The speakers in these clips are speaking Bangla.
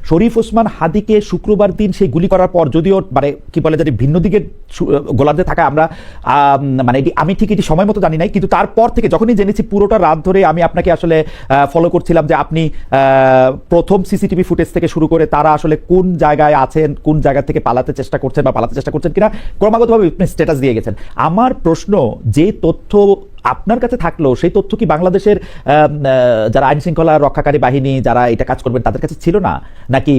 শরীফ ওসমান হাদিকে শুক্রবার দিন সেই গুলি করার পর, যদিও মানে কি বলে জানি ভিন্ন দিকে গোলাতে থাকা আমরা মানে এটি আমি ঠিক এটি সময় মতো জানি নাই, কিন্তু তারপর থেকে যখনই জেনেছি পুরোটা রাত ধরে আমি আপনাকে আসলে ফলো করছিলাম যে আপনি প্রথম সিসিটিভি ফুটেজ থেকে শুরু করে তারা আসলে কোন জায়গায় আছেন, কোন জায়গা থেকে পালাতে চেষ্টা করছেন বা পালাতে চেষ্টা করছেন কিনা ক্রমাগতভাবে আপনি স্ট্যাটাস দিয়ে গেছেন। আমার প্রশ্ন, যে তথ্য আপনার কাছে থাকলো সেই তথ্য কি বাংলাদেশের যারা আইন শৃঙ্খলা রক্ষাকারী বাহিনী যারা এটা কাজ করবেন তাদের কাছে ছিল না, নাকি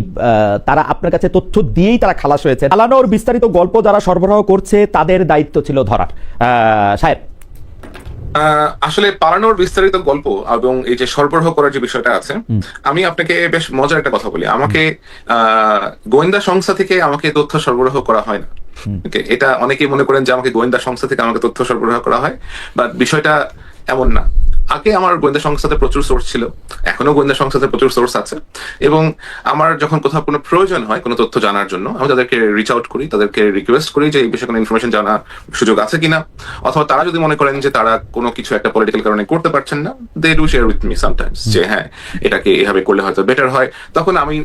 তারা আপনার কাছে তথ্য দিয়েই তারা খালাস হয়েছে? পালানোর বিস্তারিত গল্প যারা সরবরাহ করছে তাদের দায়িত্ব ছিল ধরার। সাহেব, আসলে পালানোর বিস্তারিত গল্প এবং এই যে সরবরাহ করার যে বিষয়টা আছে, আমি আপনাকে বেশ মজার একটা কথা বলি। আমাকে গোয়েন্দা সংস্থা থেকে আমাকে তথ্য সরবরাহ করা হয় না। এটা অনেকেই মনে করেন যে আমাকে গোয়েন্দা সংস্থা থেকে আমাকে তথ্য সরবরাহ করা হয়, বাট বিষয়টা এমন না। আগে আমার গোয়েন্দা সংস্থাতে প্রচুর সোর্স ছিল, এখনো গোয়েন্দা সংস্থাতে প্রচুর সোর্স আছে, এবং আমার যখন কোথাও কোনো প্রয়োজন হয় কোনো তথ্য জানার জন্য আমি তাদেরকে রিচ আউট করি, তাদেরকে রিকোয়েস্ট করি যে এই বিষয়ে কোনো ইনফরমেশন জানার সুযোগ আছে কিনা, অথবা তারা যদি মনে করেন যে তারা কোনো কিছু একটা পলিটিক্যাল কারণে করতে পারছেন না, they do share with me sometimes যে হ্যাঁ এটাকে এভাবে করলে হয়তো বেটার হয়। তখন আমি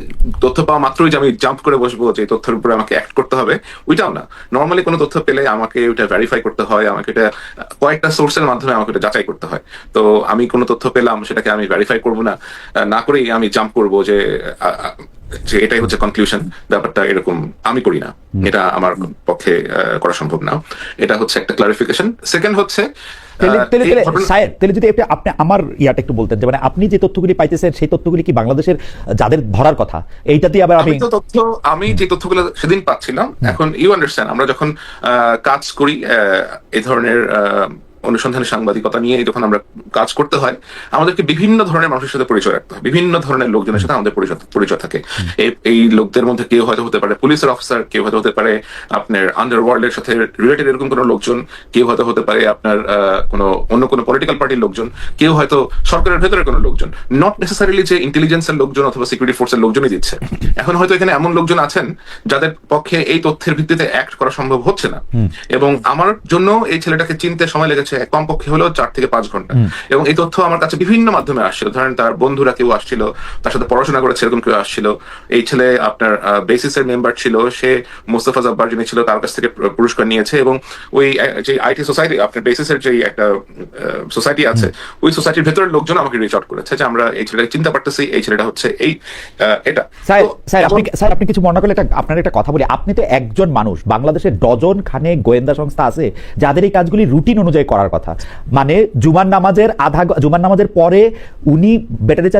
তথ্য পাওয়া মাত্রই যে আমি জাম্প করে বসবো যে তথ্যের উপরে আমাকে অ্যাক্ট করতে হবে, ওইটাও না। নর্মালি কোনো তথ্য পেলে আমাকে ওইটা ভেরিফাই করতে হয়, আমাকে এটা কয়েকটা সোর্সের মাধ্যমে আমাকে এটা যাচাই করতে হয়। তো আমি কোনো তথ্য পেলাম সেটাকে আমি ভেরিফাই করবো না, না করেই আমি জাম্প করবো যে এটাই হচ্ছে কনক্লুশন। ব্যাপারটা এরকম আমি করি না, এটা আমার পক্ষে করা সম্ভব না। এটা হচ্ছে একটা ক্লারিফিকেশন। সেকেন্ড হচ্ছে যদি আপনি আমার ইয়াটা একটু বলতেন যে মানে আপনি যে তথ্যগুলি পাইতেছেন সেই তথ্যগুলি কি বাংলাদেশের যাদের ধরার কথা এইটা দিয়ে আবার আমি যে তথ্যগুলো সেদিন পাচ্ছিলাম, এখন ইউ আন্ডারস্ট্যান্ড আমরা যখন কাজ করি এই ধরনের অনুসন্ধানী সাংবাদিকতা নিয়ে যখন আমরা কাজ করতে হয়, আমাদেরকে বিভিন্ন ধরনের মানুষের সাথে পরিচয় রাখতে হয়, বিভিন্ন ধরনের লোকজনের সাথে আমাদের পরিচয় থাকে। এই লোকদের মধ্যে কেউ হয়তো হতে পারে পুলিশের অফিসার, কেউ হয়তো হতে পারে আপনার আন্ডারওয়ার্ল্ডের সাথে রিলেটেড এরকম কোনো লোকজন, কেউ হয়তো হতে পারে আপনার অন্য কোনো পলিটিক্যাল পার্টির লোকজন, কেউ হয়তো সরকারের ভেতরে কোনো লোকজন, নট নেসেসারিলি যে ইন্টেলিজেন্সের লোকজন অথবা সিকিউরিটি ফোর্সের লোকজনই দিচ্ছে। এখন হয়তো এখানে এমন লোকজন আছেন যাদের পক্ষে এই তথ্যের ভিত্তিতে অ্যাক্ট করা সম্ভব হচ্ছে না, এবং আমার জন্য এই ছেলেটাকে চিনতে সময় লেগেছে কমপক্ষে হলেও 4 থেকে 5 ঘন্টা। এবং এই তথ্য আমার কাছে বিভিন্ন মাধ্যমে আসছিল। ধরেন তার বন্ধুরা কেউ আসছিল, তার সাথে পড়াশোনা করেছে এরকম কেউ আসছিল। এই ছেলে আপনার বেসিসের মেম্বার ছিল, সে মোস্তফা জব্বার যিনি ছিল তার কাছ থেকে পুরস্কার নিয়েছে, এবং ওই যে আইটি সোসাইটি আপনার বেসিসের যে একটা সোসাইটি আছে, ওই সোসাইটির ভেতরের লোকজন আমাকে রিচ আউট করেছে যে আমরা এই ছেলেটাকে চিন্তা পারতেছি, এই ছেলেটা হচ্ছে এই এটা। স্যার আপনি কিছু মনে করলে আপনার একটা কথা বলি, আপনি তো একজন মানুষ, বাংলাদেশের ডজন খানেক গোয়েন্দা সংস্থা আছে যাদের এই কাজগুলি রুটিন অনুযায়ী করার কথা। মানে জুমার নামাজের পরে উনি ব্যাটারি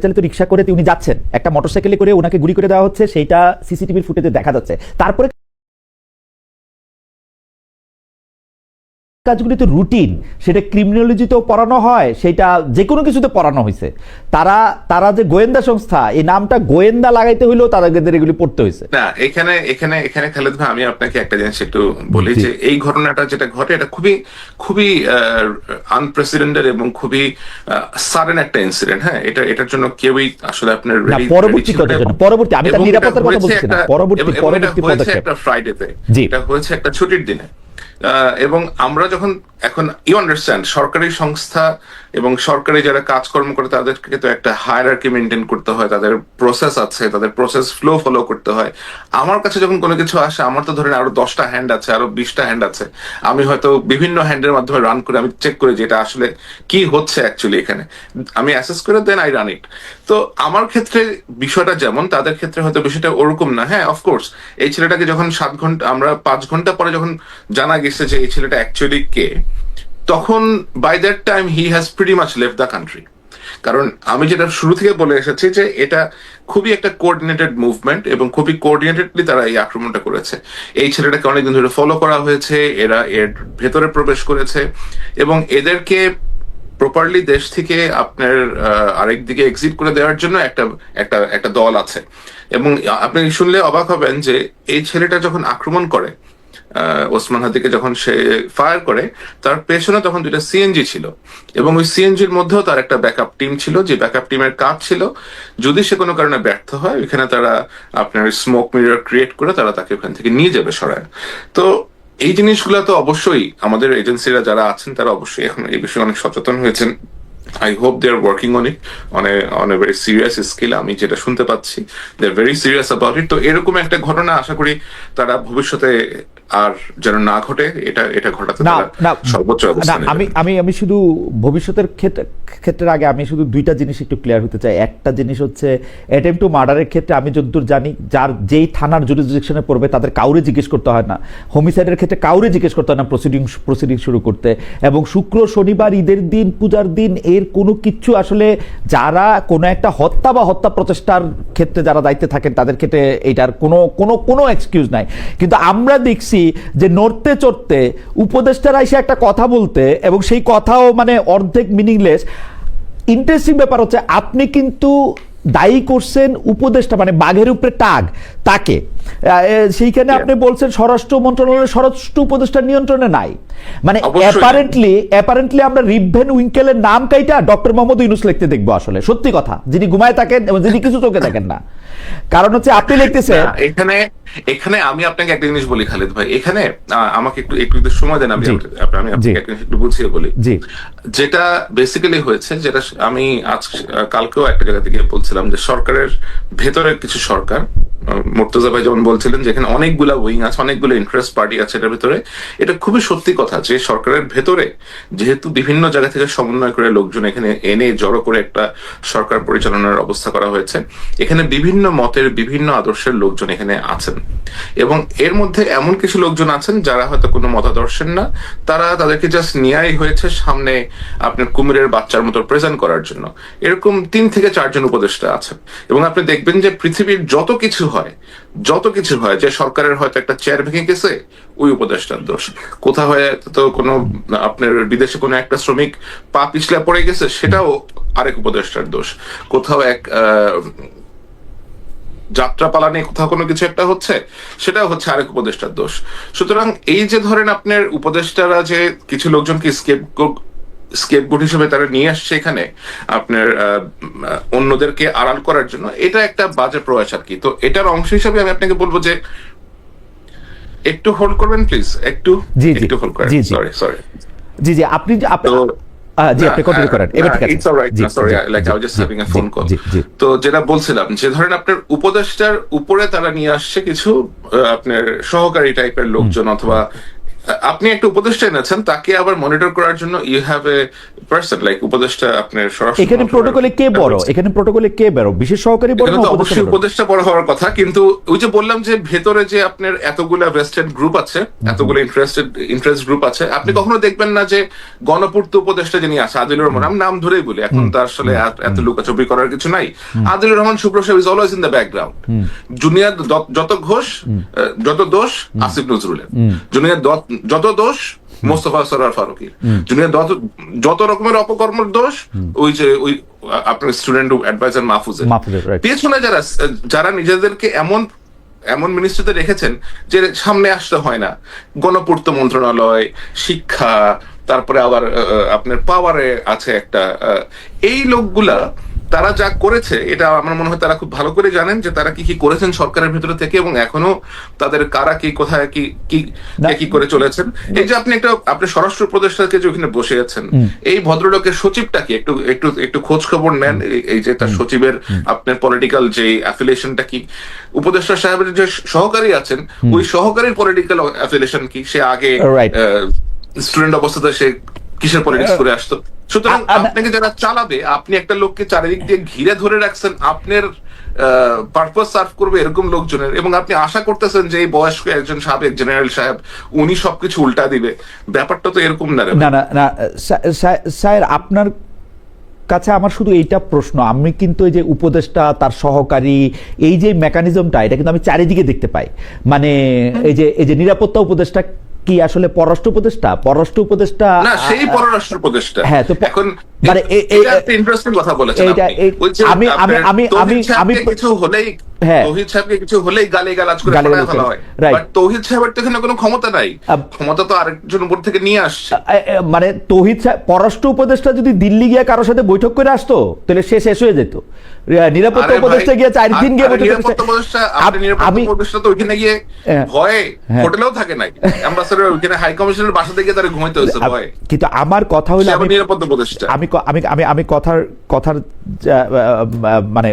চালিত রিক্সা করে উনি যাচ্ছেন, একটা মোটরসাইকেলে করে ওনাকে গুলি করে দেওয়া হচ্ছে, সেইটা সিসিটিভির ফুটেজে দেখা যাচ্ছে। তারপরে কাজগুলি তো রুটিন, সেটা ক্রিমিনোলজিতেও পড়ানো হয়, সেটা যে কোনো কিছুতে পড়ানো হয়েছে। তারা যে গোয়েন্দা সংস্থা, এই নামটা গোয়েন্দা লাগাইতে হইলেও তাদের এগুলি পড়তে হয়েছে না। এখানে খালেদ ভাই, আমি আপনাকে একটা জিনিস একটু বলি যে এই ঘটনাটা যেটা ঘটে এটা খুবই আনপ্রেসিডেন্টেড এবং খুবই সাডেন একটা ইনসিডেন্ট। হ্যাঁ, এটার জন্য কেউই আসলে আপনার পরবর্তী আমি তার নিরাপত্তার কথা বলছি না, পরবর্তী একটা ফ্রাইডেতে, এটা হয়েছে একটা ছুটির দিনে। এবং আমরা যখন এখন ইউ আন্ডারস্ট্যান্ড সরকারি সংস্থা এবং সরকারি যারা কাজকর্ম করে তাদেরকে তো একটা হায়ারার্কি মেনটেন করতে হয়, তাদের প্রসেস আছে, তাদের প্রসেস ফলো করতে হয়। আমার কাছে যখন কোনো কিছু আসে, আমার তো ধরেন আরো 10টা হ্যান্ড আছে, আরো 20টা হ্যান্ড আছে, আমি হয়তো বিভিন্ন হ্যান্ডের মাধ্যমে রান করে আমি চেক করি যে এটা আসলে কি হচ্ছে অ্যাকচুয়ালি এখানে, আমি অ্যাসেস করে দেন আই রান ইট। তো আমার ক্ষেত্রে বিষয়টা যেমন, তাদের ক্ষেত্রে হয়তো বিষয়টা ওরকম না। হ্যাঁ, অফকোর্স এই ছেলেটাকে যখন 7 ঘন্টা, আমরা 5 ঘন্টা পরে যখন জানা গেছে যে এই ছেলেটা অ্যাকচুয়ালি কে, তখন by that time he has pretty much left the country. কারণ আমি যেটা শুরু থেকে বলে এসেছি যে এটা খুবই একটা কোঅর্ডিনেটেড মুভমেন্ট এবং খুবই কোঅর্ডিনেটেডলি তারা এই আক্রমণটা করেছে। এই ছেলেটাকে অনেকদিন ধরে ফলো করা হয়েছে, এরা এর ভেতরে প্রবেশ করেছে এবং এদেরকে প্রপারলি দেশ থেকে আপনার আরেক দিকে এক্সিট করে দেওয়ার জন্য একটা দল আছে। এবং আপনি শুনলে অবাক হবেন যে এই ছেলেটা যখন আক্রমণ করে, ওসমান হাদিকে যখন সে ফায়ার করে, তার পেছনে তখন 2টা সিএনজি ছিল এবং ওই সিএনজির মধ্যেও তার একটা ব্যাকআপ টিম ছিল, যে ব্যাকআপ টিমের কাজ ছিল যদি সে কোনো কারণে ব্যর্থ হয় ওইখানে তারা আপনার স্মোক মিরর ক্রিয়েট করে তারা তাকে ওখান থেকে নিয়ে যাবে সরায়। তো এই জিনিসগুলো তো অবশ্যই আমাদের এজেন্সিরা যারা আছেন তারা অবশ্যই এখন এই বিষয়ে অনেক সচেতন হয়েছেন I hope they are working on it on a very serious scale. আমি যেটা শুনতে পাচ্ছি, they are very serious about it. তো এরকম একটা ঘটনা আশা করি তারা ভবিষ্যতে আর যেন না ঘটে, এটা ঘটাতে তারা সর্বোচ্চ অবস্থান নেবে। আমি শুধু ভবিষ্যতের ক্ষেত্রের আগে আমি শুধু দুইটা জিনিস একটু ক্লিয়ার হতে চাই। একটা জিনিস হচ্ছে অ্যাটেম্প টু মার্ডারের ক্ষেত্রে আমি যতদূর জানি যেই থানার জুরিসডিকশনে পড়বে তাদের কাউরে জিজ্ঞেস করতে হয় না, হোমিসাইডের ক্ষেত্রে কাউরে জিজ্ঞেস করতে হয় না প্রসিডিং শুরু করতে, এবং শুক্র শনিবার ঈদের দিন পূজার দিন এর কোনো কিছু আসলে যারা কোনো একটা হত্যা বা হত্যা প্রচেষ্টার ক্ষেত্রে যারা দায়িত্বে থাকেন তাদের ক্ষেত্রে এটার কোনো এক্সকিউজ নাই। কিন্তু আমরা দেখছি যে নড়তে চড়তে উপদেষ্টারা এসে একটা কথা বলতে, এবং সেই কথাও মানে অর্ধেক মিনিংলেস। ইন্টারেস্টিং ব্যাপার হচ্ছে আপনি কিন্তু দায়ী করছেন উপদেষ্টা মানে বাঘের উপরে টাগ তাকে, সেইখানে আপনি বলছেন স্বরাষ্ট্র মন্ত্রণালয়ের স্বরাষ্ট্র উপদেষ্টার নিয়ন্ত্রণে নাই, মানে অ্যাপারেন্টলি আমরা রিভেন উইঙ্কেলের নাম কাইটা ডক্টর মোহাম্মদ ইউনূস লিখতে দেখবো। আসলে সত্যি কথা, যিনি ঘুমায় থাকেন এবং যিনি কিছু চোখে দেখেন না। কারণ হচ্ছে আপনি লিখতেছেন এখানে আমি আপনাকে একটা জিনিস বলি খালিদ ভাই, এখানে আমাকে একটু সময় দেন, আমি আপনাকে একটু বুঝিয়ে বলি। যেটা বেসিক্যালি হয়েছে, যেটা আমি কালকেও একটা জায়গা থেকে বলছিলাম, যে সরকারের ভেতরে কিছু সরকার, মুর্তজা ভাই যেমন বলছিলেন যে এখানে অনেকগুলা উইং আছে, অনেকগুলো ইন্টারেস্ট পার্টি আছে এটার ভিতরে। এটা খুবই সত্যি কথা যে সরকারের ভেতরে যেহেতু বিভিন্ন জায়গা থেকে সমন্বয় করে লোকজন এখানে এনে জড়ো করে একটা সরকার পরিচালনার অবস্থা করা হয়েছে, এখানে বিভিন্ন মতের বিভিন্ন আদর্শের লোকজন এখানে আছেন, এবং এর মধ্যে এমন কিছু লোকজন আছেন যারা হয়তো কোনো মতাদর্শের না, তারা তাদেরকে জাস্ট নেওয়াই হয়েছে সামনে আপনার কুমিরের বাচ্চার মতো প্রেজেন্ট করার জন্য। এরকম 3 থেকে 4 জন উপদেষ্টা আছেন, এবং আপনি দেখবেন যে পৃথিবীর যত কিছু হয় যে সরকারের হয়তো একটা চেয়ার ভেঙে গেছে, ওই উপদেষ্টার দোষ। কোথাও হয়তো কোনো আপনার বিদেশে কোনো একটা শ্রমিক পা পিছলা পড়ে গেছে, সেটাও আরেক উপদেষ্টার দোষ। কোথাও এক যাত্রা পালানে কোথাও কোনো কিছু একটা হচ্ছে, সেটাও হচ্ছে আরেক উপদেষ্টার দোষ। সুতরাং এই যে ধরেন আপনার উপদেষ্টারা যে কিছু লোকজনকে স্কেপগোট হিসেবে তারা নিয়ে আসছে এখানে আপনার অন্যদেরকে আড়াল করার জন্য, এটা একটা বাজে প্রয়াস আর কি। তো এটার অংশ হিসেবে আমি আপনাকে বলবো যে একটু হোল্ড করবেন প্লিজ, একটু হোল্ড করেন। সরি জি আপনি কন্টিনিউ করেন। তো যেটা বলছিলাম যে ধরেন আপনার উপদেষ্টার উপরে তারা নিয়ে আসছে কিছু আপনার সহকারী টাইপের লোকজন, অথবা আপনি একটা উপদেষ্টা এনেছেন, তাকে আবার মনিটর করার জন্য you have a person like উপদেষ্টা। আপনার এখানে প্রটোকলে কে বড়, বিশেষ সহকারী বড় না অবশ্যই উপদেষ্টা বড় হওয়ার কথা। কিন্তু ওই যে বললাম যে ভেতরে যে আপনার এতগুলা ভেস্টেড গ্রুপ আছে, এতগুলো ইন্টারেস্ট গ্রুপ আছে, আপনি কখনো দেখবেন না যে গণপূর্ত উপদেষ্টা যিনি আছে আদিলুর রহমান, আমি নাম ধরেই বলি, এখন তার আসলে এত লুকাচুপি করার কিছু নাই। আদিলুর রহমান শুভ্র সাহেব is always in the background. Junior যত দোষ আসিফ নজরুলের, জুনিয়র যত দোষ মোস্তফা সরোয়ার ফারুকীর, জুনিয়র যত রকমের অপকর্মের দোষ ওই আপনার স্টুডেন্ট অ্যাডভাইজার মাহফুজের। পেছনে যারা নিজেদেরকে এমন মিনিস্ট্রিতে রেখেছেন যে সামনে আসতে হয় না, গণপূর্ত মন্ত্রণালয়, শিক্ষা, তারপরে আবার আপনার পাওয়ারে আছে একটা, এই লোকগুলা তারা যা করেছে, এটা আমার মনে হয় তারা খুব ভালো করে জানেন যে তারা কি করেছেন সরকারের ভিতরে থেকে, এবং এখনো তাদের কারা কি কোথায় কি করে চলেছেন। এই যে আপনি স্বরাষ্ট্র উপদেষ্টাকে যে ওখানে বসে আছেন, এই ভদ্রলোকের সচিবটা কি একটু খোঁজ খবর নেন, এই যে তার সচিবের আপনার পলিটিক্যাল যে অ্যাফিলিয়েশনটা কি, উপদেষ্টা সাহেবের যে সহকারী আছেন ওই সহকারীর পলিটিক্যাল অ্যাফিলিয়েশন কি, সে আগে স্টুডেন্ট অবস্থাতে সে কিসের পলিটিক্স করে আসতো। সুতরাং আপনাকে যারা চালাবে, আপনি একটা লোককে চারিদিক দিয়ে ঘিরে ধরে রাখছেন, আপনার পারপাস সার্ভ করবে এরকম লোকজনের, এবং আপনি আশা করতেছেন যে এই বয়স্ক একজন সাবেক জেনারেল সাহেব উনি সবকিছু উল্টা দিবে। ব্যাপারটা তো এরকম না। না স্যার, আপনার কাছে আমার শুধু এইটা প্রশ্ন, আমি কিন্তু এই যে উপদেষ্টা তার সহকারী এই যে মেকানিজমটা, এটা কিন্তু আমি চারিদিকে দেখতে পাই। মানে এই যে নিরাপত্তা উপদেষ্টা কি আসলে পররাষ্ট্র উপদেষ্টা না, সেই পররাষ্ট্র উপদেষ্টা। হ্যাঁ, তো এখন মানে ইন্টারেস্টিং কথা বলেছেন আপনি। কিছু হলেই তৌহিদ সাহেবকে কিছু হলেই গালিগালাজ করে ফেলা হয়, বাট তৌহিদ সাহেবের তো এখানে কোনো ক্ষমতা নাই, ক্ষমতা তো আরেকজন উপর থেকে নিয়ে আসছে। মানে তৌহিদ সাহেব পররাষ্ট্র উপদেষ্টা যদি দিল্লি গিয়ে কারোর সাথে বৈঠক করে আসতো তাহলে সে শেষ হয়ে যেত। নিরাপত্তা উপদেষ্টা গিয়ে 4 দিন গিয়ে উপদেষ্টা তো ওইখানে গিয়ে ভয়ে হোটেলেও থাকে নাই, অ্যাম্বাসেডর ওইখানে হাই কমিশনের বাসা থেকে তারা ঘুমাইতে হয়েছে ভয়ে। কিন্তু আমার কথা হলো নিরাপত্তা উপদেষ্টা, আমি আমি আমি আমি কথার কথার মানে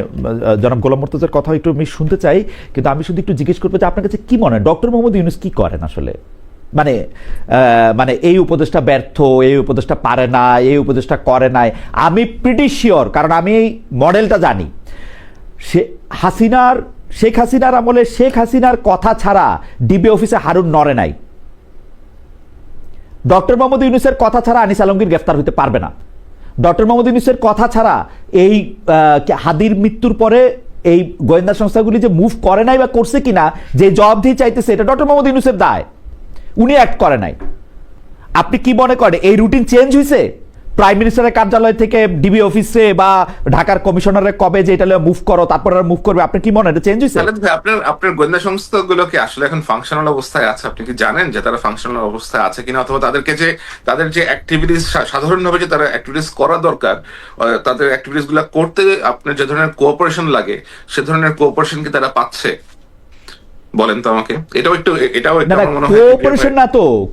জনাব গোলাম মুর্তজার কথা একটু আমি শুনতে চাই, কিন্তু আমি শুধু একটু জিজ্ঞেস করবো যে আপনার কাছে কি মনে হয় ডক্টর মোহাম্মদ ইউনূস কি করেন আসলে? মানে মানে এই উপদেশটা ব্যর্থ, এই উপদেশটা পারে না, এই উপদেশটা করে নাই। আমি প্রিটি শিওর, কারণ আমি এই মডেলটা জানি। শেখ হাসিনার আমলে শেখ হাসিনার কথা ছাড়া ডিবি অফিসে হারুন নড়ে নাই। ডক্টর মোহাম্মদ ইউনূসের কথা ছাড়া আনিস আলমগীর গ্রেফতার হতে পারবে না। ডক্টর মোহাম্মদ ইউনূসের কথা ছাড়া এই হাদির মৃত্যুর পরে এই গোয়েন্দা সংস্থাগুলি যে মুভ করে নাই বা করছে কিনা, যে জবাবদিহি চাইতেছে, এটা ডক্টর মোহাম্মদ ইউনূসের দায়। উনি অ্যাক্ট করে নাই। আপনি কি মনে করেন এই রুটিন চেঞ্জ হয়েছে প্রাইম মিনিস্টারের কার্যালয় থেকে ডিবি অফিসে বা ঢাকার কমিশনারের কবে যে এটা মুভ করো তারপর মুভ করবে? আপনি কি মনে হয় এটা চেঞ্জ হয়েছে? আপনার গোয়েন্দা সংস্থাগুলো কি আসলে এখন ফাংশনাল অবস্থায় আছে? আপনি কি জানেন যে তারা ফাংশনাল অবস্থায় আছে কিনা, অথবা তাদেরকে যে তাদের যে অ্যাক্টিভিটিস সাধারণভাবে যে তারা অ্যাক্টিভিটিস করা দরকার, তাদের অ্যাক্টিভিটিস গুলো করতে আপনার যে ধরনের কোঅপারেশন লাগে সে ধরনের কোঅপারেশন কি তারা পাচ্ছে? বলেন তো আমাকে। এটাও একটু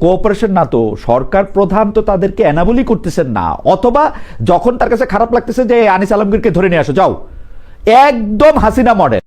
কোঅপারেশন না তো সরকার প্রধান তো তাদেরকে এনাবলই করতেছেন না, অথবা যখন তার কাছে খারাপ লাগতেছে যে আনিস আলমগীরকে ধরে নিয়ে আসো যাও, একদম হাসিনা মডেল।